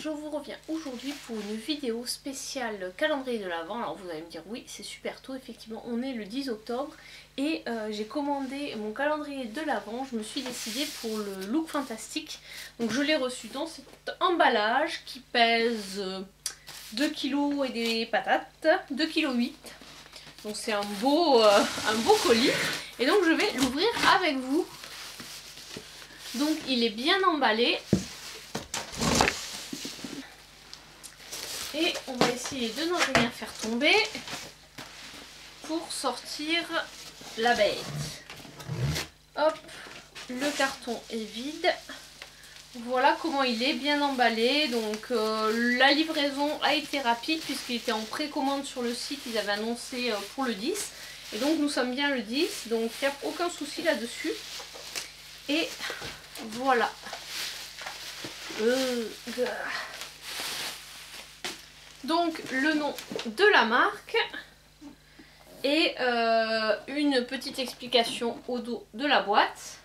je vous reviens aujourd'hui pour une vidéo spéciale calendrier de l'Avent. Alors vous allez me dire oui, c'est super tôt, effectivement on est le 10 octobre et j'ai commandé mon calendrier de l'Avent. Je me suis décidée pour le look fantastique, donc je l'ai reçu dans cet emballage qui pèse 2 kg et des patates, 2,8 kg. Donc c'est un beau colis et donc je vais l'ouvrir avec vous. Donc il est bien emballé. Et on va essayer de ne rien faire tomber pour sortir la bête. Hop, le carton est vide. Voilà comment il est, bien emballé. Donc la livraison a été rapide puisqu'il était en précommande sur le site. Ils avaient annoncé pour le 10. Et donc nous sommes bien le 10. Donc il n'y a aucun souci là-dessus. Et voilà. Donc le nom de la marque et une petite explication au dos de la boîte.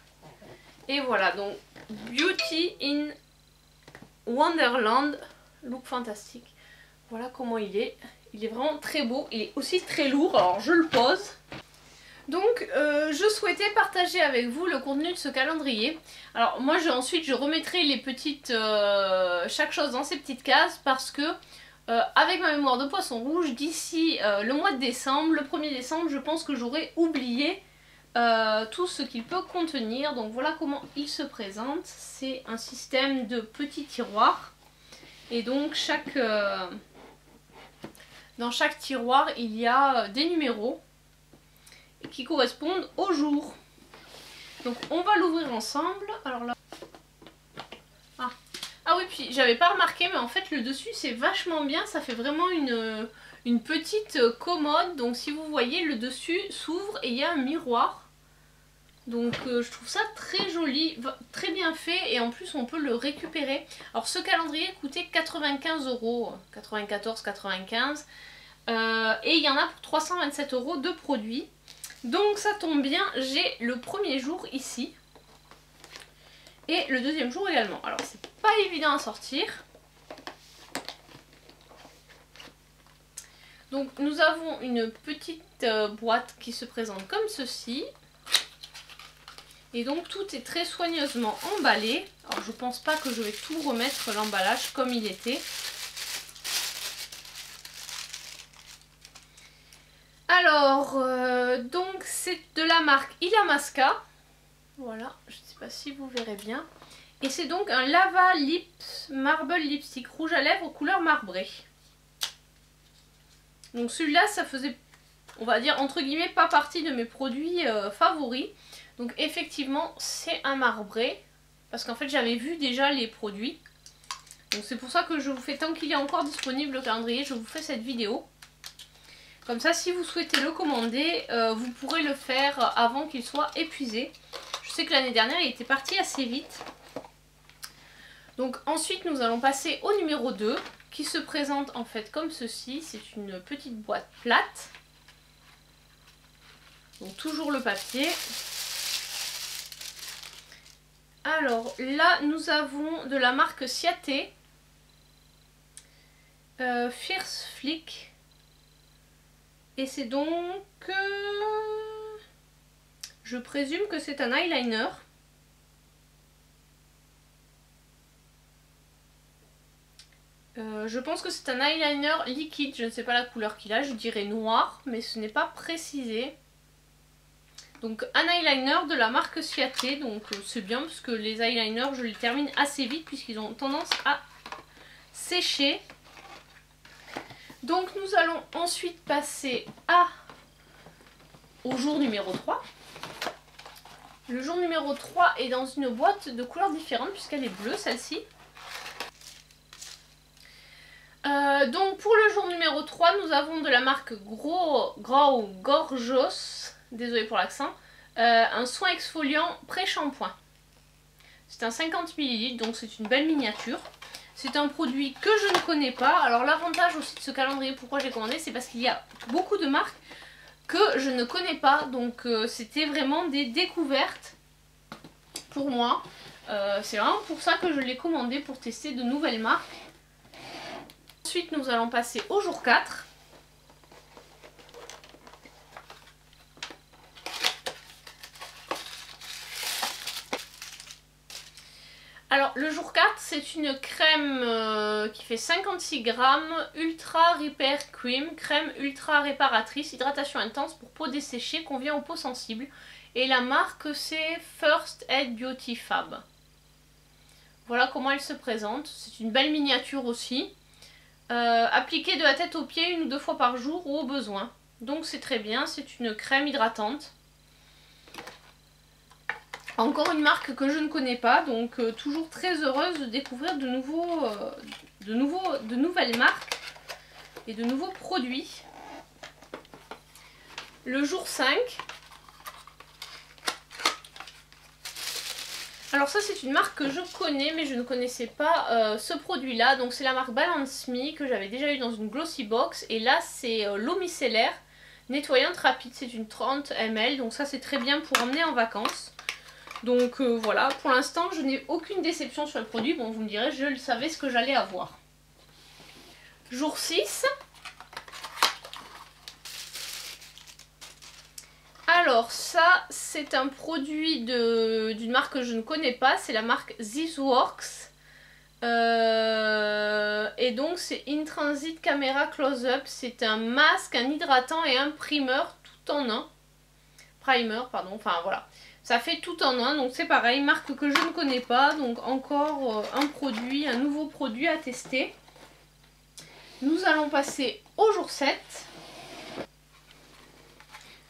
Et voilà, donc Beauty in Wonderland, look fantastique. Voilà comment il est. Il est vraiment très beau, il est aussi très lourd, alors je le pose. Donc je souhaitais partager avec vous le contenu de ce calendrier. Alors moi ensuite je remettrai les petites chaque chose dans ces petites cases parce que avec ma mémoire de poisson rouge, d'ici le mois de décembre, le 1er décembre, je pense que j'aurai oublié tout ce qu'il peut contenir. Donc voilà comment il se présente. C'est un système de petits tiroirs. Et donc dans chaque tiroir, il y a des numéros qui correspondent au jour. Donc on va l'ouvrir ensemble. Alors là... Ah oui, puis j'avais pas remarqué, mais en fait le dessus c'est vachement bien, ça fait vraiment une petite commode. Donc si vous voyez, le dessus s'ouvre et il y a un miroir. Donc je trouve ça très joli, très bien fait, et en plus on peut le récupérer. Alors ce calendrier coûtait 95 €, 94,95 €, et il y en a pour 327 € de produits. Donc ça tombe bien, j'ai le premier jour ici. Et le deuxième jour également. Alors c'est pas évident à sortir. Donc nous avons une petite boîte qui se présente comme ceci. Et donc tout est très soigneusement emballé. Alors je pense pas que je vais tout remettre l'emballage comme il était. Alors donc c'est de la marque Illamasqua. Voilà, je ne sais pas si vous verrez bien. Et c'est donc un Lava Lips Marble Lipstick rouge à lèvres couleur marbrée. Donc celui-là, ça faisait, on va dire entre guillemets, pas partie de mes produits favoris. Donc effectivement, c'est un marbré. Parce qu'en fait, j'avais vu déjà les produits. Donc c'est pour ça que je vous fais, tant qu'il est encore disponible le calendrier, je vous fais cette vidéo. Comme ça, si vous souhaitez le commander, vous pourrez le faire avant qu'il soit épuisé. Je sais que l'année dernière il était parti assez vite. Donc ensuite nous allons passer au numéro 2 qui se présente en fait comme ceci. C'est une petite boîte plate. Donc toujours le papier. Alors là nous avons de la marque Ciaté Fierce Flick. Et c'est donc... je présume que c'est un eyeliner. Je pense que c'est un eyeliner liquide. Je ne sais pas la couleur qu'il a. Je dirais noir, mais ce n'est pas précisé. Donc un eyeliner de la marque Ciaté. Donc c'est bien parce que les eyeliners, je les termine assez vite puisqu'ils ont tendance à sécher. Donc nous allons ensuite passer au jour numéro 3. Le jour numéro 3 est dans une boîte de couleurs différentes puisqu'elle est bleue celle-ci. Donc pour le jour numéro 3, nous avons de la marque Gorjos, désolé pour l'accent, un soin exfoliant pré-shampoing. C'est un 50 ml, donc c'est une belle miniature. C'est un produit que je ne connais pas. Alors l'avantage aussi de ce calendrier, pourquoi j'ai commandé, c'est parce qu'il y a beaucoup de marques que je ne connais pas. Donc c'était vraiment des découvertes pour moi. C'est vraiment pour ça que je l'ai commandé, pour tester de nouvelles marques. Ensuite, nous allons passer au jour 4. Alors, le jour 4, c'est une crème qui fait 56 grammes, Ultra Repair Cream, crème ultra réparatrice, hydratation intense pour peau desséchée, convient aux peaux sensibles. Et la marque, c'est First Aid Beauty Fab. Voilà comment elle se présente. C'est une belle miniature aussi. Appliquée de la tête aux pieds 1 ou 2 fois par jour ou au besoin. Donc c'est très bien, c'est une crème hydratante. Encore une marque que je ne connais pas, donc toujours très heureuse de découvrir de nouvelles marques et de nouveaux produits. Le jour 5. Alors ça c'est une marque que je connais mais je ne connaissais pas ce produit là. Donc c'est la marque Balance Me que j'avais déjà eu dans une Glossy Box. Et là c'est l'eau micellaire nettoyante rapide, c'est une 30 ml. Donc ça c'est très bien pour emmener en vacances. Donc voilà, pour l'instant je n'ai aucune déception sur le produit. Bon, vous me direz, je le savais ce que j'allais avoir. Jour 6. Alors ça, c'est un produit d'une marque que je ne connais pas. C'est la marque This Works. Et donc c'est In Transit Camera Close-Up. C'est un masque, un hydratant et un primer tout en un. Primer, pardon, enfin voilà. Ça fait tout en un, donc c'est pareil, marque que je ne connais pas, donc encore un nouveau produit à tester. Nous allons passer au jour 7.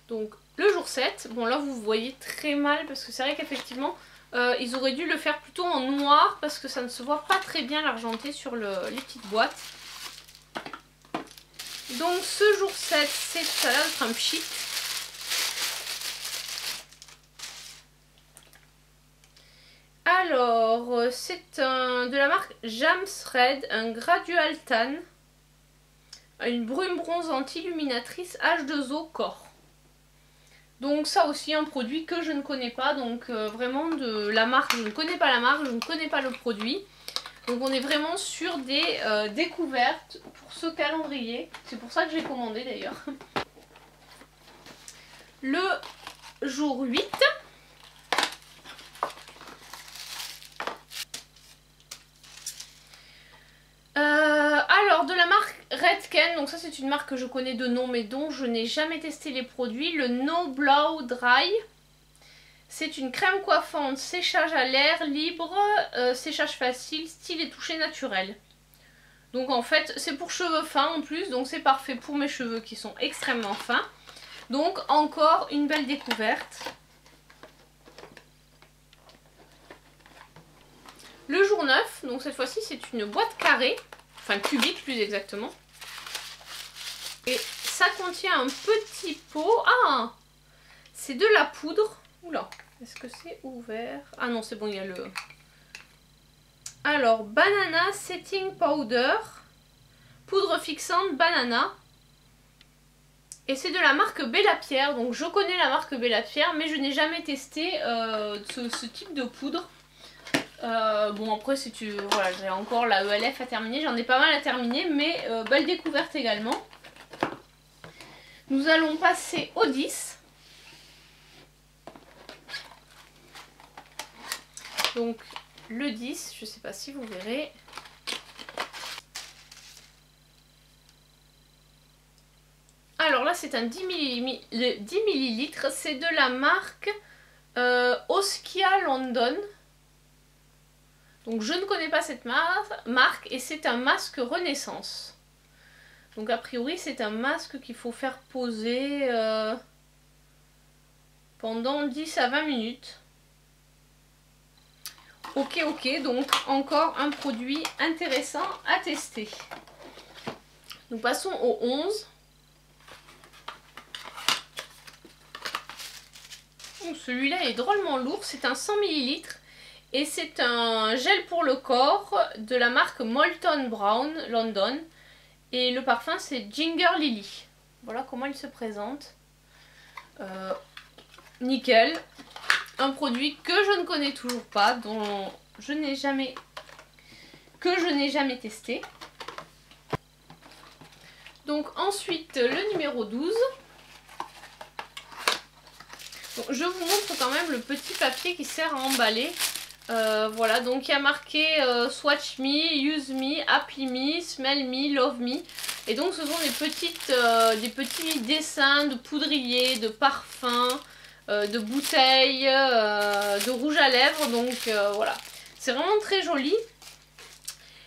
Donc le jour 7, bon là vous voyez très mal parce que c'est vrai qu'effectivement ils auraient dû le faire plutôt en noir parce que ça ne se voit pas très bien l'argenté sur les petites boîtes. Donc ce jour 7, c'est ça là d'être un pchit. Alors, c'est de la marque Jams Red, un gradual tan, une brume bronzante illuminatrice H2O Corps. Donc ça aussi un produit que je ne connais pas, donc vraiment de la marque, je ne connais pas la marque, je ne connais pas le produit. Donc on est vraiment sur des découvertes pour ce calendrier, c'est pour ça que j'ai commandé d'ailleurs. Le jour 8. Alors de la marque Redken, donc ça c'est une marque que je connais de nom mais dont je n'ai jamais testé les produits, le No Blow Dry. C'est une crème coiffante, séchage à l'air libre, séchage facile, style et toucher naturel. Donc en fait c'est pour cheveux fins en plus, donc c'est parfait pour mes cheveux qui sont extrêmement fins. Donc encore une belle découverte. Le jour 9, donc cette fois-ci c'est une boîte carrée, enfin cubique plus exactement. Et ça contient un petit pot. Ah, c'est de la poudre. Oula, est-ce que c'est ouvert? Ah non, c'est bon, il y a le... Alors, Banana Setting Powder, poudre fixante banana. Et c'est de la marque Bella Pierre. Donc je connais la marque Bella Pierre, mais je n'ai jamais testé ce type de poudre. Bon après si tu... Voilà, j'ai encore la ELF à terminer, j'en ai pas mal à terminer, mais belle découverte également. Nous allons passer au 10. Donc le 10, je sais pas si vous verrez. Alors là c'est un 10 ml, c'est de la marque Oskia London. Donc je ne connais pas cette marque et c'est un masque Renaissance. Donc a priori c'est un masque qu'il faut faire poser pendant 10 à 20 minutes. Ok, donc encore un produit intéressant à tester. Nous passons au 11. Celui-là est drôlement lourd, c'est un 100 ml. Et c'est un gel pour le corps de la marque Molton Brown London. Et le parfum c'est Ginger Lily. Voilà comment il se présente. Nickel. Un produit que je ne connais toujours pas, dont je n'ai jamais testé. Donc ensuite le numéro 12. Donc, je vous montre quand même le petit papier qui sert à emballer. Voilà, donc il y a marqué Swatch Me, Use Me, Happy Me, Smell Me, Love Me. Et donc ce sont des petits dessins de poudrier, de parfums, de bouteilles, de rouge à lèvres. Donc voilà, c'est vraiment très joli.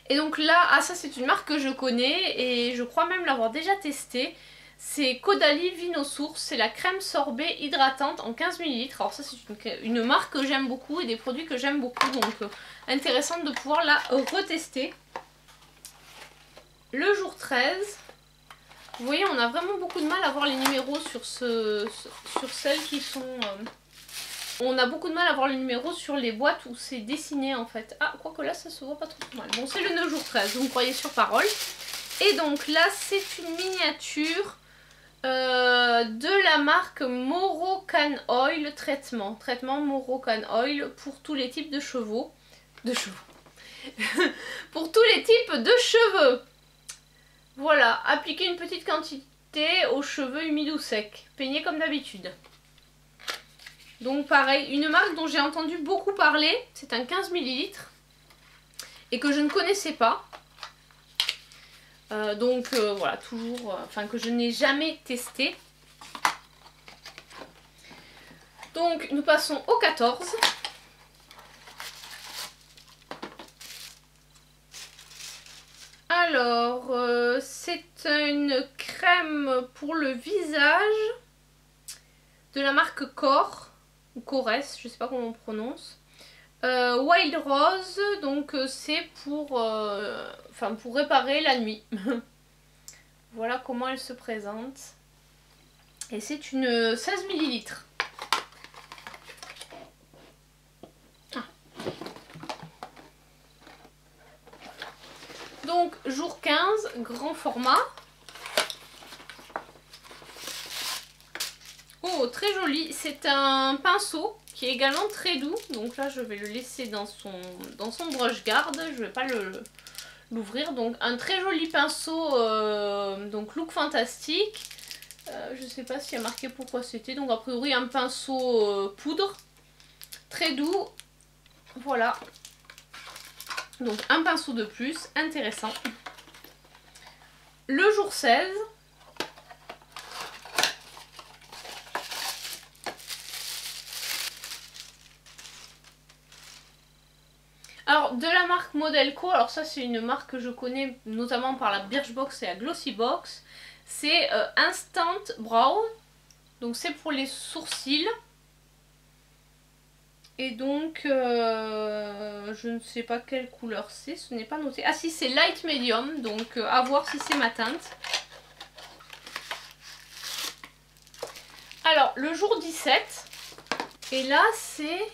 Et donc là, ah ça c'est une marque que je connais et je crois même l'avoir déjà testée. C'est Caudalie Vino Source, c'est la crème sorbet hydratante en 15 ml. Alors ça c'est une marque que j'aime beaucoup et des produits que j'aime beaucoup. Donc intéressant de pouvoir la retester. Le jour 13. Vous voyez, on a vraiment beaucoup de mal à voir les numéros sur celles qui sont... On a beaucoup de mal à voir les numéros sur les boîtes où c'est dessiné en fait. Ah, quoique là ça se voit pas trop mal. Bon, c'est le 9 jour 13, vous me croyez sur parole. Et donc là c'est une miniature de la marque Moroccan Oil traitement Moroccan Oil pour tous les types de chevaux. Pour tous les types de cheveux. Voilà, appliquez une petite quantité aux cheveux humides ou secs. Peignez comme d'habitude. Donc pareil, une marque dont j'ai entendu beaucoup parler, c'est un 15 ml et que je ne connaissais pas. Voilà, toujours, enfin que je n'ai jamais testé. Donc nous passons au 14. Alors, c'est une crème pour le visage de la marque Core, ou Corès, je sais pas comment on prononce. Wild Rose, donc c'est pour réparer la nuit. Voilà comment elle se présente. Et c'est une 16 ml. Donc jour 15, grand format. Oh, très joli. C'est un pinceau qui est également très doux. Donc là, je vais le laisser dans son brush guard. Je ne vais pas l'ouvrir. Donc un très joli pinceau, donc look fantastique. Je ne sais pas s'il y a marqué pourquoi c'était. Donc a priori un pinceau poudre. Très doux. Voilà. Donc un pinceau de plus. Intéressant. Le jour 16. Alors de la marque Modelco, alors ça c'est une marque que je connais notamment par la Birchbox et la Glossybox. C'est Instant Brow, donc c'est pour les sourcils. Et donc je ne sais pas quelle couleur c'est, ce n'est pas noté. Ah si, c'est Light Medium, donc à voir si c'est ma teinte. Alors le jour 17, et là c'est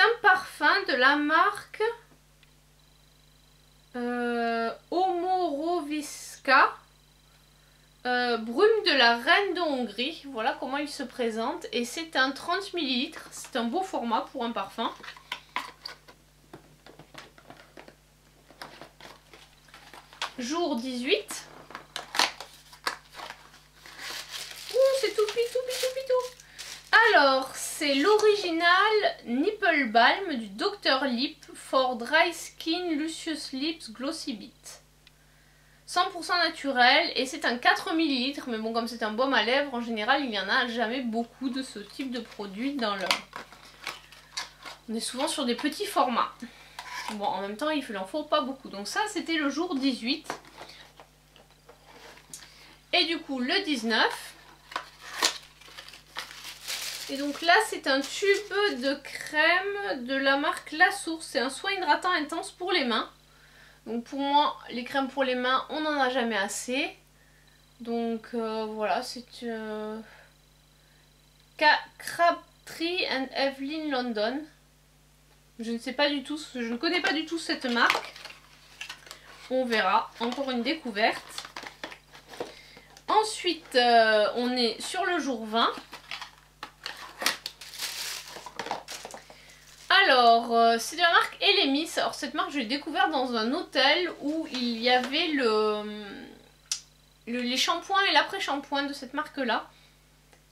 un parfum de la marque Omoroviska, Brume de la Reine de Hongrie. Voilà comment il se présente. Et c'est un 30 ml. C'est un beau format pour un parfum. Jour 18. Ouh, c'est tout pitou. Alors, c'est l'original Nipple Balm du Dr. Lip for Dry Skin Lucious Lips Glossy Bit. 100% naturel et c'est un 4 ml. Mais bon, comme c'est un baume à lèvres, en général, il n'y en a jamais beaucoup de ce type de produit dans leur... On est souvent sur des petits formats. Bon, en même temps, il n'en faut pas beaucoup. Donc ça, c'était le jour 18. Et du coup, le 19... Et donc là, c'est un tube de crème de la marque La Source. C'est un soin hydratant intense pour les mains. Donc pour moi, les crèmes pour les mains, on n'en a jamais assez. Donc voilà, c'est Crabtree and Evelyn London. Je ne sais pas du tout, je ne connais pas du tout cette marque. On verra, encore une découverte. Ensuite, on est sur le jour 20. Alors, c'est de la marque Elemis. Alors cette marque, je l'ai découverte dans un hôtel où il y avait les shampoings et l'après-shampoing de cette marque-là.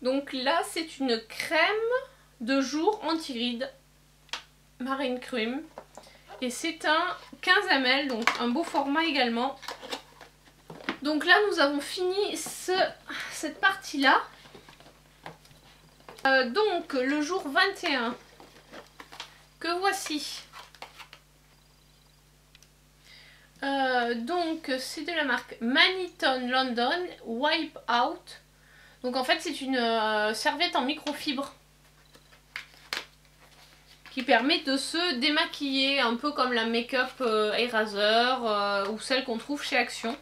Donc là, c'est une crème de jour anti-rides Marine Cream. Et c'est un 15 ml, donc un beau format également. Donc là, nous avons fini cette partie-là. Donc, le jour 21, que voici. Donc, c'est de la marque Maniton London Wipe Out. Donc en fait, c'est une serviette en microfibre qui permet de se démaquiller, un peu comme la Make-up Eraser ou celle qu'on trouve chez Action.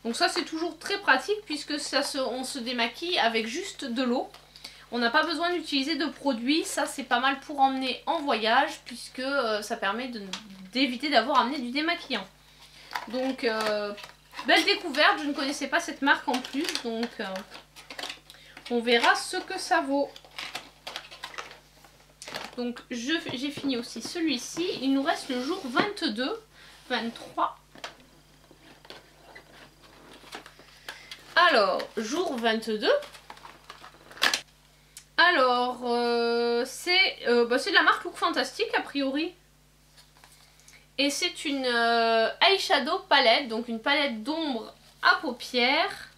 Donc ça, c'est toujours très pratique puisque on se démaquille avec juste de l'eau. On n'a pas besoin d'utiliser de produits. Ça, c'est pas mal pour emmener en voyage puisque ça permet d'éviter d'avoir amené du démaquillant. Donc, belle découverte. Je ne connaissais pas cette marque en plus. Donc, on verra ce que ça vaut. Donc j'ai fini aussi celui-ci. Il nous reste le jour 22, 23. Alors, jour 22. Alors, c'est de la marque Look Fantastic a priori. Et c'est une eyeshadow palette, donc une palette d'ombre à paupières.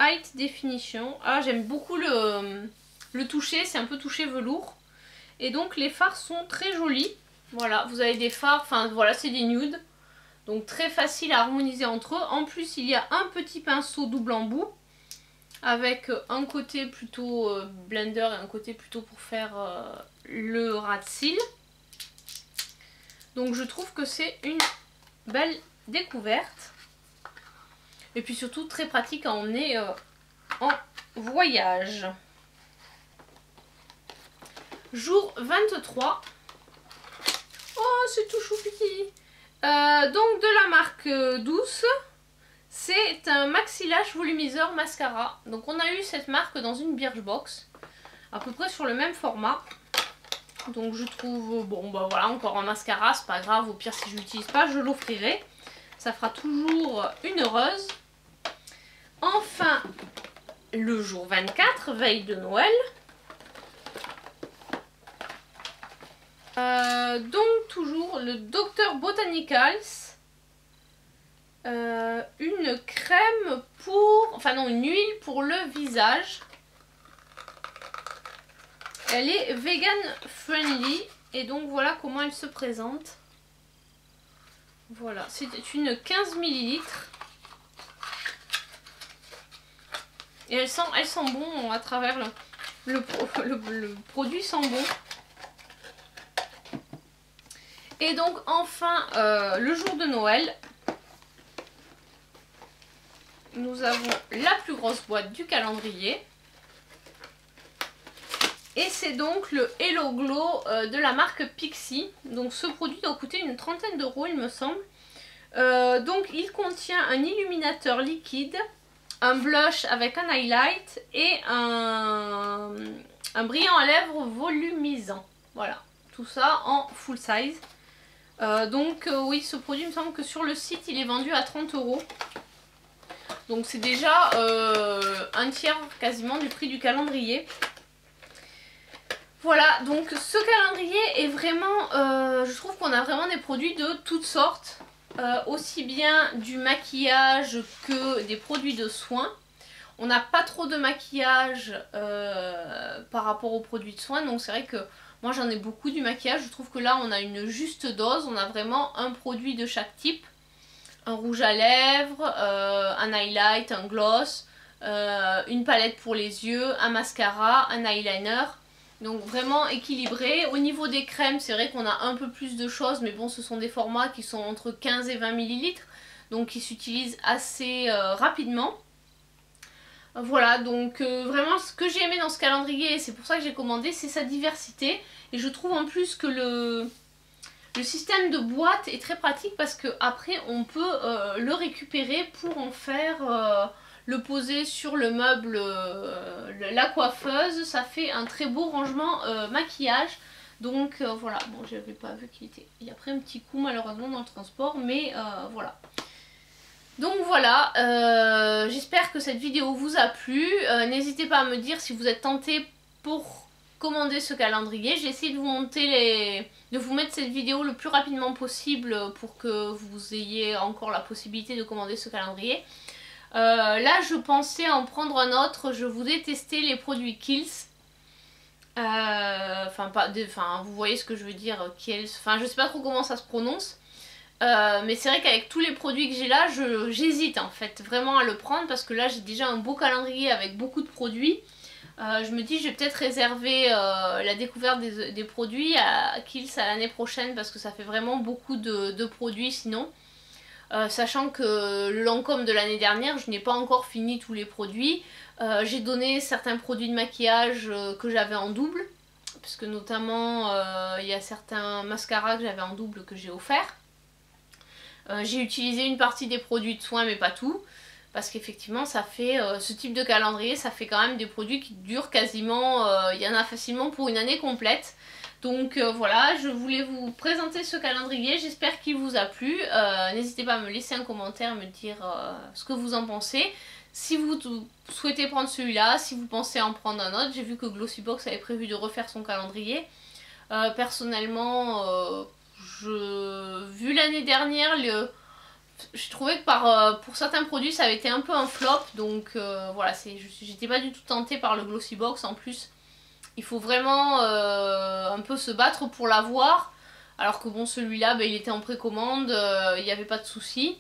Height Definition. Ah, j'aime beaucoup le toucher, c'est un peu touché velours. Et donc les fards sont très jolis. Voilà, vous avez des fards, enfin voilà, c'est des nudes. Donc très facile à harmoniser entre eux. En plus, il y a un petit pinceau double embout. Avec un côté plutôt blender et un côté plutôt pour faire le ras de cils. Donc je trouve que c'est une belle découverte. Et puis surtout très pratique à emmener en voyage. Jour 23. Oh, c'est tout chou petit. Donc de la marque Douce. C'est un Maxi Lash Volumiseur Mascara. Donc on a eu cette marque dans une Birchbox. À peu près sur le même format. Donc je trouve, bon bah voilà, encore un mascara, c'est pas grave. Au pire si je l'utilise pas, je l'offrirai. Ça fera toujours une heureuse. Enfin, le jour 24, veille de Noël. Donc toujours le Dr Botanicals, une crème pour, enfin non, une huile pour le visage. Elle est vegan friendly et donc voilà comment elle se présente. Voilà, c'est une 15 ml et elle sent bon à travers le produit sent bon. Et donc enfin, le jour de Noël, nous avons la plus grosse boîte du calendrier. Et c'est donc le Hello Glow de la marque Pixi. Donc ce produit doit coûter une trentaine d'euros il me semble. Donc il contient un illuminateur liquide, un blush avec un highlight et un brillant à lèvres volumisant. Voilà, tout ça en full size. Oui, ce produit, il me semble que sur le site, il est vendu à 30 euros. Donc c'est déjà un tiers quasiment du prix du calendrier. Voilà, donc ce calendrier est vraiment, je trouve qu'on a vraiment des produits de toutes sortes. Aussi bien du maquillage que des produits de soins. On n'a pas trop de maquillage par rapport aux produits de soins, donc c'est vrai que moi j'en ai beaucoup du maquillage. Je trouve que là on a une juste dose, on a vraiment un produit de chaque type. Un rouge à lèvres, un highlight, un gloss, une palette pour les yeux, un mascara, un eyeliner. Donc vraiment équilibré. Au niveau des crèmes, c'est vrai qu'on a un peu plus de choses, mais bon, ce sont des formats qui sont entre 15 et 20 ml, donc qui s'utilisent assez rapidement. Voilà, donc vraiment ce que j'ai aimé dans ce calendrier, et c'est pour ça que j'ai commandé, c'est sa diversité. Et je trouve en plus que le système de boîte est très pratique parce que après on peut le récupérer pour en faire le poser sur le meuble, la coiffeuse. Ça fait un très beau rangement maquillage. Donc voilà, bon j'avais pas vu il a pris un petit coup malheureusement dans le transport, mais voilà. Donc voilà, j'espère que cette vidéo vous a plu. N'hésitez pas à me dire si vous êtes tenté pour commander ce calendrier. J'ai essayé de vous mettre cette vidéo le plus rapidement possible pour que vous ayez encore la possibilité de commander ce calendrier. Là je pensais en prendre un autre, je voulais tester les produits Kiehl's. Vous voyez ce que je veux dire, Kiehl's, enfin je sais pas trop comment ça se prononce. Mais c'est vrai qu'avec tous les produits que j'ai là, j'hésite en fait vraiment à le prendre parce que là j'ai déjà un beau calendrier avec beaucoup de produits. Je me dis je vais peut-être réserver la découverte des produits à Kiehl's à l'année prochaine parce que ça fait vraiment beaucoup de produits sinon. Sachant que le Lancôme de l'année dernière, je n'ai pas encore fini tous les produits. J'ai donné certains produits de maquillage que j'avais en double. Puisque notamment il y a certains mascaras que j'avais en double que j'ai offert. J'ai utilisé une partie des produits de soins mais pas tout. Parce qu'effectivement ça fait ce type de calendrier, ça fait quand même des produits qui durent quasiment, il y en a facilement pour une année complète. Donc voilà, je voulais vous présenter ce calendrier, j'espère qu'il vous a plu. N'hésitez pas à me laisser un commentaire, me dire ce que vous en pensez. Si vous souhaitez prendre celui-là, si vous pensez en prendre un autre, j'ai vu que Glossybox avait prévu de refaire son calendrier. Personnellement, vu l'année dernière, je trouvais que pour certains produits ça avait été un peu un flop. Donc voilà, j'étais pas du tout tentée par le Glossybox. En plus, il faut vraiment un peu se battre pour l'avoir. Alors que bon, celui-là, il était en précommande, il n'y avait pas de souci.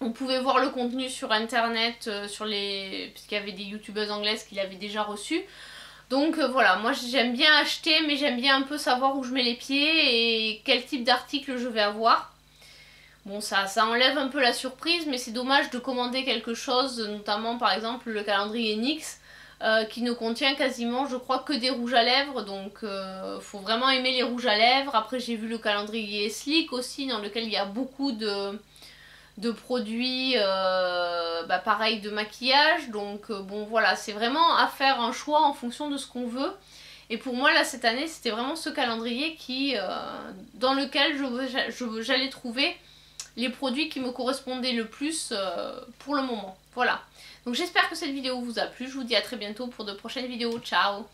On pouvait voir le contenu sur internet, puisqu'il y avait des youtubeuses anglaises qui l'avaient déjà reçu. Donc voilà, moi j'aime bien acheter, mais j'aime bien un peu savoir où je mets les pieds et quel type d'article je vais avoir. Bon, ça enlève un peu la surprise, mais c'est dommage de commander quelque chose, notamment par exemple le calendrier NYX, qui ne contient quasiment, je crois, que des rouges à lèvres. Donc faut vraiment aimer les rouges à lèvres. Après j'ai vu le calendrier Sleek aussi, dans lequel il y a beaucoup de produits pareil de maquillage. Donc bon voilà, c'est vraiment à faire un choix en fonction de ce qu'on veut. Et pour moi là cette année c'était vraiment ce calendrier dans lequel j'allais trouver les produits qui me correspondaient le plus pour le moment. Voilà. Donc j'espère que cette vidéo vous a plu. Je vous dis à très bientôt pour de prochaines vidéos. Ciao!